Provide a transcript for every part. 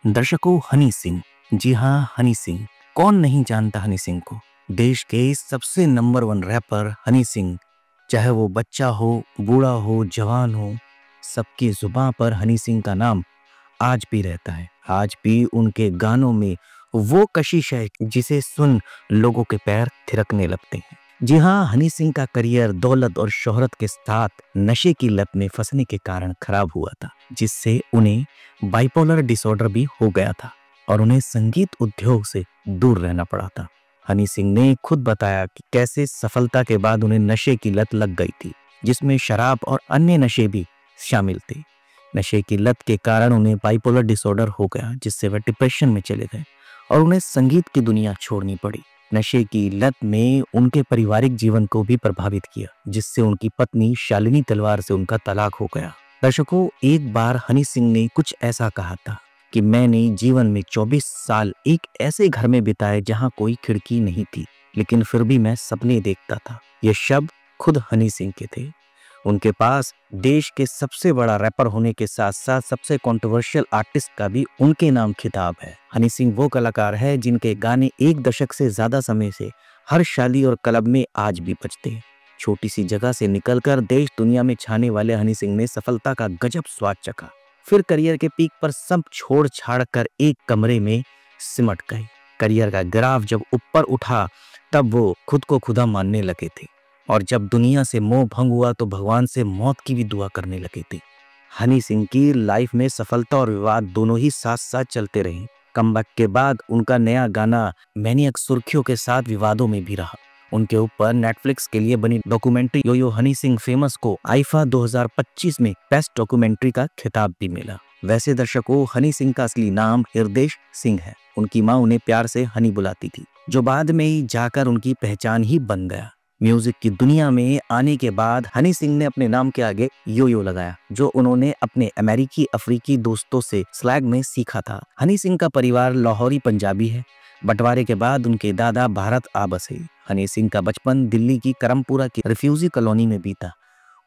दर्शकों, हनी सिंह। जी हाँ, हनी सिंह। कौन नहीं जानता हनी सिंह को। देश के सबसे नंबर 1 रैपर हनी सिंह। चाहे वो बच्चा हो, बूढ़ा हो, जवान हो, सबकी जुबां पर हनी सिंह का नाम आज भी रहता है। आज भी उनके गानों में वो कशिश है जिसे सुन लोगों के पैर थिरकने लगते हैं। जी हाँ, हनी सिंह का करियर दौलत और शोहरत के साथ नशे की लत में फंसने के कारण खराब हुआ था, जिससे उन्हें बाइपोलर डिसऑर्डर भी हो गया था और उन्हें संगीत उद्योग से दूर रहना पड़ा था। हनी सिंह ने खुद बताया कि कैसे सफलता के बाद उन्हें नशे की लत लग गई थी, जिसमें शराब और अन्य नशे भी शामिल थे। नशे की लत के कारण उन्हें बाइपोलर डिसऑर्डर हो गया, जिससे वह डिप्रेशन में चले गए और उन्हें संगीत की दुनिया छोड़नी पड़ी। नशे की लत में उनके पारिवारिक जीवन को भी प्रभावित किया, जिससे उनकी पत्नी शालिनी तलवार से उनका तलाक हो गया। दर्शकों, एक बार हनी सिंह ने कुछ ऐसा कहा था कि मैंने जीवन में 24 साल एक ऐसे घर में बिताए जहां कोई खिड़की नहीं थी, लेकिन फिर भी मैं सपने देखता था। ये शब्द खुद हनी सिंह के थे। उनके पास देश के सबसे बड़ा रैपर होने के साथ साथ सबसे कंट्रोवर्शियल आर्टिस्ट का भी उनके नाम खिताब है। हनी सिंह वो कलाकार है जिनके गाने एक दशक से ज्यादा समय से हर शादी और क्लब में आज भी बजते हैं। छोटी सी जगह से निकलकर देश दुनिया में छाने वाले हनी सिंह ने सफलता का गजब स्वाद चखा। फिर करियर के पीक पर सब छोड़ छाड़ कर एक कमरे में सिमट गए। करियर का ग्राफ जब ऊपर उठा तब वो खुद को खुदा मानने लगे थे और जब दुनिया से मोह भंग हुआ तो भगवान से मौत की भी दुआ करने लगे थे। हनी सिंह की लाइफ में सफलता और विवाद दोनों ही साथ साथ चलते रहे। कमबैक के बाद उनका नया गाना मैनियक सुर्खियों के साथ विवादों में भी रहा। उनके ऊपर नेटफ्लिक्स के लिए बनी डॉक्यूमेंट्री यो यो हनी सिंह फेमस को आईफा 2025 में बेस्ट डॉक्यूमेंट्री का खिताब भी मिला। वैसे दर्शकों, हनी सिंह का असली नाम हृदय सिंह है। उनकी माँ उन्हें प्यार से हनी बुलाती थी, जो बाद में ही जाकर उनकी पहचान ही बन गया। म्यूजिक की दुनिया में आने के बाद हनी सिंह ने अपने नाम के आगे यो यो लगाया, जो उन्होंने अपने अमेरिकी अफ्रीकी दोस्तों से स्लैंग में सीखा था। हनी सिंह का परिवार लाहौरी पंजाबी है। बंटवारे के बाद उनके दादा भारत आ बसे। हनी सिंह का बचपन दिल्ली की करमपुरा की रिफ्यूजी कॉलोनी में बीता।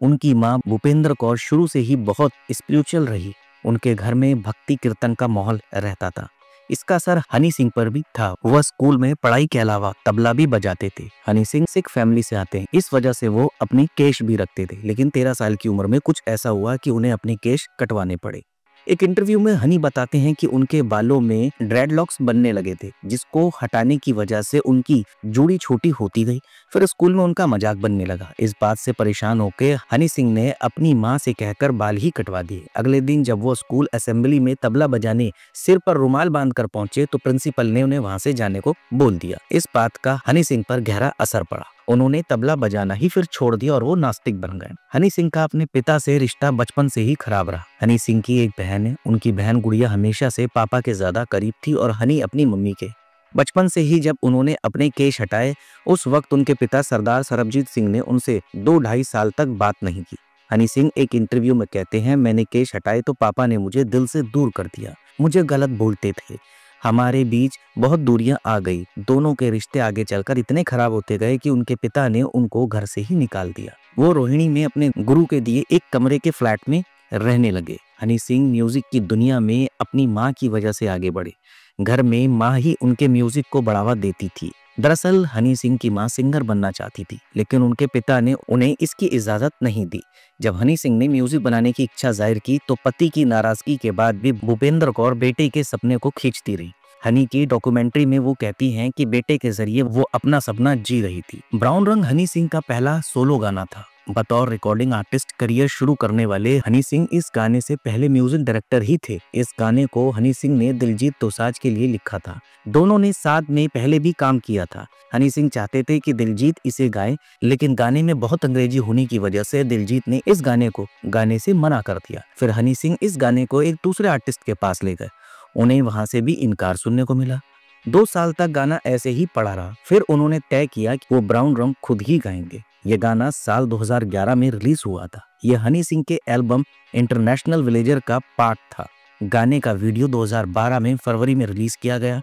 उनकी मां भूपेंद्र कौर शुरू से ही बहुत स्पिरिचुअल रही। उनके घर में भक्ति कीर्तन का माहौल रहता था। इसका असर हनी सिंह पर भी था। वह स्कूल में पढ़ाई के अलावा तबला भी बजाते थे। हनी सिंह सिख फैमिली से आते हैं, इस वजह से वो अपनी केश भी रखते थे, लेकिन 13 साल की उम्र में कुछ ऐसा हुआ कि उन्हें अपने केश कटवाने पड़े। एक इंटरव्यू में हनी बताते हैं कि उनके बालों में ड्रेडलॉक्स बनने लगे थे, जिसको हटाने की वजह से उनकी जूड़ी छोटी होती गई। फिर स्कूल में उनका मजाक बनने लगा। इस बात से परेशान होकर हनी सिंह ने अपनी मां से कहकर बाल ही कटवा दिए। अगले दिन जब वो स्कूल असेंबली में तबला बजाने सिर पर रुमाल बांधकर पहुंचे तो प्रिंसिपल ने उन्हें वहां से जाने को बोल दिया। इस बात का हनी सिंह पर गहरा असर पड़ा। उन्होंने तबला बजाना ही फिर छोड़ दिया और वो नास्तिक बन गए। हनी सिंह का अपने पिता से रिश्ता बचपन से ही खराब रहा। हनी सिंह की एक बहन है। उनकी बहन गुड़िया हमेशा से पापा के ज्यादा करीब थी और हनी अपनी मम्मी के। बचपन से ही जब उन्होंने अपने केश हटाए, उस वक्त उनके पिता सरदार सरबजीत सिंह ने उनसे 2-2.5 साल तक बात नहीं की। हनी सिंह एक इंटरव्यू में कहते हैं, मैंने केश हटाए तो पापा ने मुझे दिल से दूर कर दिया। मुझे गलत बोलते थे। हमारे बीच बहुत दूरियां आ गई। दोनों के रिश्ते आगे चलकर इतने खराब होते गए कि उनके पिता ने उनको घर से ही निकाल दिया। वो रोहिणी में अपने गुरु के दिए एक कमरे के फ्लैट में रहने लगे। हनी सिंह म्यूजिक की दुनिया में अपनी माँ की वजह से आगे बढ़े। घर में माँ ही उनके म्यूजिक को बढ़ावा देती थी। दरअसल हनी सिंह की माँ सिंगर बनना चाहती थी, लेकिन उनके पिता ने उन्हें इसकी इजाजत नहीं दी। जब हनी सिंह ने म्यूजिक बनाने की इच्छा जाहिर की तो पति की नाराजगी के बाद भी भूपेंद्र कौर बेटे के सपने को खींचती रही। हनी की डॉक्यूमेंट्री में वो कहती हैं कि बेटे के जरिए वो अपना सपना जी रही थी। ब्राउन रंग हनी सिंह का पहला सोलो गाना था। बतौर रिकॉर्डिंग आर्टिस्ट करियर शुरू करने वाले हनी सिंह इस गाने से पहले म्यूजिक डायरेक्टर ही थे। इस गाने को हनी सिंह ने दिलजीत दोसांझ के लिए लिखा था। दोनों ने साथ में पहले भी काम किया था। हनी सिंह चाहते थे कि दिलजीत इसे गाए, लेकिन गाने में बहुत अंग्रेजी होने की वजह से दिलजीत ने इस गाने को गाने से मना कर दिया। फिर हनी सिंह इस गाने को एक दूसरे आर्टिस्ट के पास ले गए। उन्हें वहां से भी इनकार सुनने को मिला। 2 साल तक गाना ऐसे ही पड़ा रहा। फिर उन्होंने तय किया कि वो ब्राउन रंग खुद ही गाएंगे। ये गाना साल 2011 में रिलीज हुआ था। ये हनी सिंह के एल्बम इंटरनेशनल विलेजर का पार्ट था। गाने का वीडियो 2012 में फरवरी में रिलीज किया गया।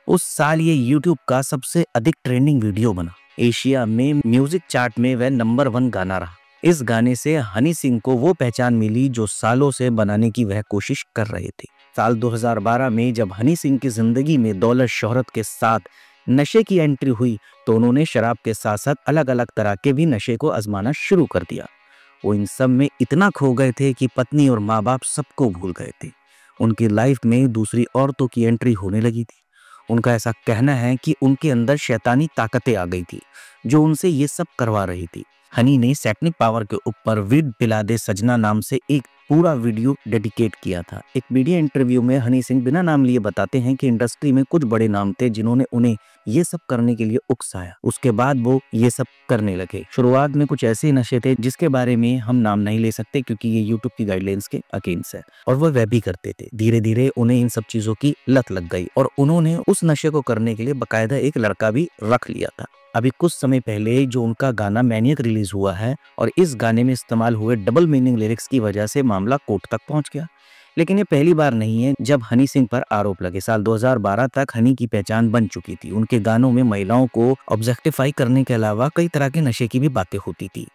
उस साल ये यूट्यूब का सबसे अधिक ट्रेंडिंग वीडियो बना। एशिया में म्यूजिक चार्ट में वह नंबर 1 गाना रहा। इस गाने से हनी सिंह को वो पहचान मिली जो सालों से बनाने की वह कोशिश कर रहे थे। साल 2012 में जब हनी सिंह की जिंदगी में दौलत शोहरत के साथ नशे की एंट्री हुई तो उन्होंने शराब के साथ साथ अलग अलग तरह के भी नशे को आजमाना शुरू कर दिया। वो इन सब में इतना खो गए थे कि पत्नी और माँ बाप सबको भूल गए थे। उनकी लाइफ में दूसरी औरतों की एंट्री होने लगी थी। उनका ऐसा कहना है कि उनके अंदर शैतानी ताकतें आ गई थी जो उनसे ये सब करवा रही थी। हनी ने सैटनिक पावर के ऊपर वीड पिला दे सजना नाम से एक पूरा वीडियो डेडिकेट किया था। एक मीडिया इंटरव्यू में हनी सिंह बिना नाम लिए बताते हैं कि इंडस्ट्री में कुछ बड़े नाम थे जिन्होंने उन्हें ये सब करने के लिए उकसाया। उसके बाद वो ये सब करने लगे। शुरुआत में कुछ ऐसे नशे थे जिसके बारे में हम नाम नहीं ले सकते क्योंकि ये यूट्यूब की गाइडलाइंस के अगेंस्ट है, और वह भी करते थे। धीरे धीरे उन्हें इन सब चीजों की लत लग गई और उन्होंने उस नशे को करने के लिए बकायदा एक लड़का भी रख लिया था। अभी कुछ समय पहले जो उनका गाना मैनियक रिलीज हुआ है और इस गाने में इस्तेमाल हुए डबल मीनिंग लिरिक्स की वजह से मामला कोर्ट तक पहुंच गया। लेकिन ये पहली बार नहीं है जब हनी सिंह पर आरोप लगे। साल 2012 तक हनी की पहचान बन चुकी थी। उनके गानों में महिलाओं को ऑब्जेक्टिफाई करने के अलावा कई तरह के नशे की भी बातें होती थी।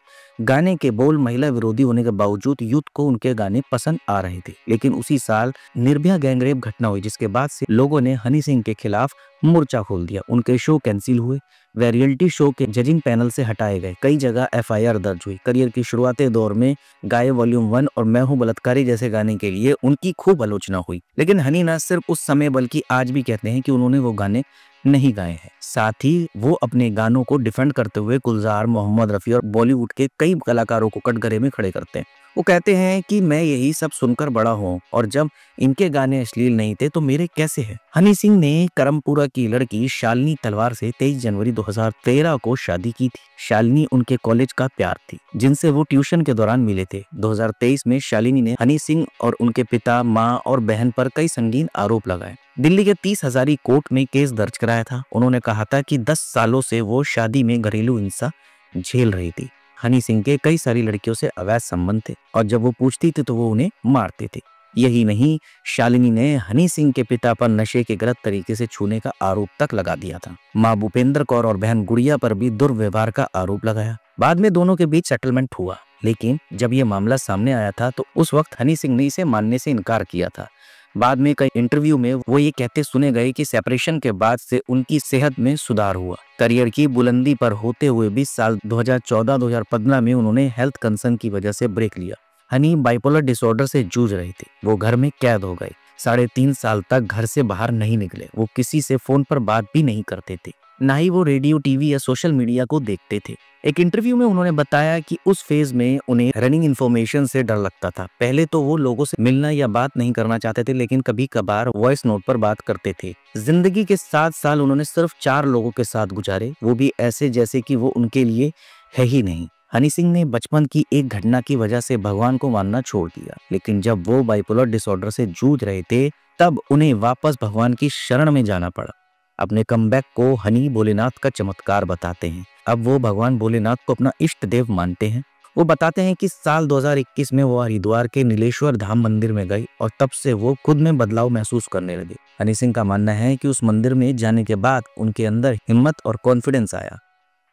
गाने के बोल महिला विरोधी होने के बावजूद यूथ को उनके गाने पसंद आ रहे थे। लेकिन उसी साल निर्भया गैंगरेप घटना हुई जिसके बाद से लोगों ने हनी सिंह के खिलाफ मोर्चा खोल दिया। उनके शो कैंसिल हुए, वे रियलिटी शो के जजिंग पैनल से हटाए गए, कई जगह एफआईआर दर्ज हुई। करियर की शुरुआती दौर में गाये वॉल्यूम 1 और मैं हूं बलात्कारी जैसे गाने के लिए उनकी खूब आलोचना हुई। लेकिन हनी न सिर्फ उस समय बल्कि आज भी कहते हैं कि उन्होंने वो गाने नहीं गाए हैं। साथ ही वो अपने गानों को डिफेंड करते हुए गुलजार, मोहम्मद रफी और बॉलीवुड के कई कलाकारों को कटघरे में खड़े करते हैं। वो कहते हैं कि मैं यही सब सुनकर बड़ा हूँ और जब इनके गाने अश्लील नहीं थे तो मेरे कैसे हैं। हनी सिंह ने करमपुरा की लड़की शालिनी तलवार से 23 जनवरी 2013 को शादी की थी। शालिनी उनके कॉलेज का प्यार थी जिनसे वो ट्यूशन के दौरान मिले थे। 2023 में शालिनी ने हनी सिंह और उनके पिता, माँ और बहन पर कई संगीन आरोप लगाए। दिल्ली के 30 हजारी कोर्ट में केस दर्ज कराया था। उन्होंने कहा था कि 10 सालों से वो शादी में घरेलू हिंसा झेल रही थी। हनी सिंह के कई सारी लड़कियों से अवैध संबंध थे और जब वो पूछती थी तो वो उन्हें मारते थे। यही नहीं, शालिनी ने हनी सिंह के पिता पर नशे के गलत तरीके से छूने का आरोप तक लगा दिया था। मां भूपेंद्र कौर और बहन गुड़िया पर भी दुर्व्यवहार का आरोप लगाया। बाद में दोनों के बीच सेटलमेंट हुआ, लेकिन जब ये मामला सामने आया था तो उस वक्त हनी सिंह ने इसे मानने से इनकार किया था। बाद में कई इंटरव्यू में वो ये कहते सुने गए कि सेपरेशन के बाद से उनकी सेहत में सुधार हुआ। करियर की बुलंदी पर होते हुए भी साल 2014-2015 में उन्होंने हेल्थ कंसर्न की वजह से ब्रेक लिया। हनी बाइपोलर डिसऑर्डर से जूझ रहे थे। वो घर में कैद हो गए। 3.5 साल तक घर से बाहर नहीं निकले। वो किसी से फोन पर बात भी नहीं करते थे, ना ही वो रेडियो, टीवी या सोशल मीडिया को देखते थे। एक इंटरव्यू में उन्होंने बताया कि उस फेज में उन्हें रनिंग इन्फॉर्मेशन से डर लगता था। पहले तो वो लोगों से मिलना या बात नहीं करना चाहते थे, लेकिन कभी कभार वॉइस नोट पर बात करते थे। जिंदगी के 7 साल उन्होंने सिर्फ 4 लोगों के साथ गुजारे, वो भी ऐसे जैसे कि वो उनके लिए है ही नहीं। हनी सिंह ने बचपन की एक घटना की वजह से भगवान को मानना छोड़ दिया, लेकिन जब वो बाइपोलर डिसऑर्डर से जूझ रहे थे तब उन्हें वापस भगवान की शरण में जाना पड़ा। अपने कमबैक को हनी भोलेनाथ का चमत्कार बताते हैं। अब वो भगवान भोलेनाथ को अपना इष्ट देव मानते हैं। वो बताते हैं कि साल 2021 में वो हरिद्वार के नीलेश्वर धाम मंदिर में गए और तब से वो खुद में बदलाव महसूस करने लगे। हनी सिंह का मानना है कि उस मंदिर में जाने के बाद उनके अंदर हिम्मत और कॉन्फिडेंस आया।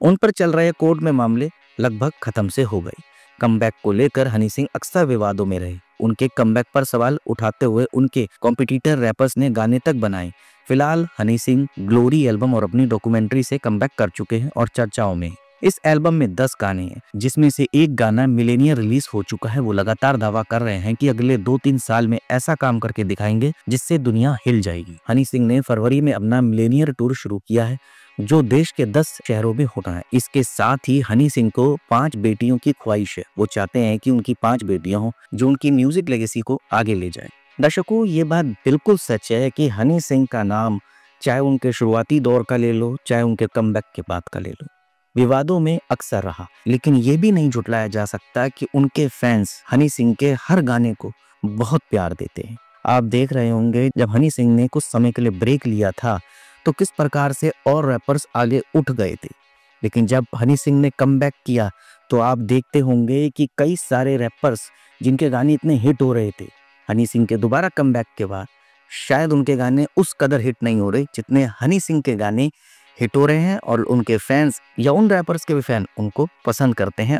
उन पर चल रहे कोर्ट में मामले लगभग खत्म से हो गए। कमबैक को लेकर हनी सिंह अक्सर विवादों में रहे। उनके कमबैक पर सवाल उठाते हुए उनके कॉम्पिटिटर रैपर्स ने गाने तक बनाए। फिलहाल हनी सिंह ग्लोरी एल्बम और अपनी डॉक्यूमेंट्री से कमबैक कर चुके हैं और चर्चाओं में। इस एल्बम में 10 गाने हैं, जिसमें से एक गाना मिलेनियर रिलीज हो चुका है। वो लगातार दावा कर रहे हैं कि अगले 2-3 साल में ऐसा काम करके दिखाएंगे जिससे दुनिया हिल जाएगी। हनी सिंह ने फरवरी में अपना मिलेनियर टूर शुरू किया है, जो देश के 10 शहरों में होना है। इसके साथ ही हनी सिंह को 5 बेटियों की ख्वाहिश है। वो चाहते हैं कि उनकी 5 बेटियां हों जो उनकी म्यूजिक लेगेसी को आगे ले जाए। दर्शकों, ये बात बिल्कुल सच है कि हनी सिंह का नाम चाहे उनके शुरुआती दौर का ले लो, चाहे उनके कमबैक के बाद का ले लो, विवादों में अक्सर रहा। लेकिन ये भी नहीं झुटलाया जा सकता कि उनके फैंस हनी सिंह के हर गाने को बहुत प्यार देते हैं। आप देख रहे होंगे जब हनी सिंह ने कुछ समय के लिए ब्रेक लिया था तो किस प्रकार से और रैपर्स आगे उठ गए थे, लेकिन जब हनी सिंह ने कमबैक किया तो आप देखते होंगे कि कई सारे रैपर्स जिनके गाने इतने हिट हो रहे थे, हनी सिंह के दोबारा कमबैक के बाद शायद उनके गाने उस कदर हिट नहीं हो रहे जितने हनी सिंह के गाने हिट हो रहे हैं, और उनके फैंस या उन रैपर्स के भी फैन उनको पसंद करते हैं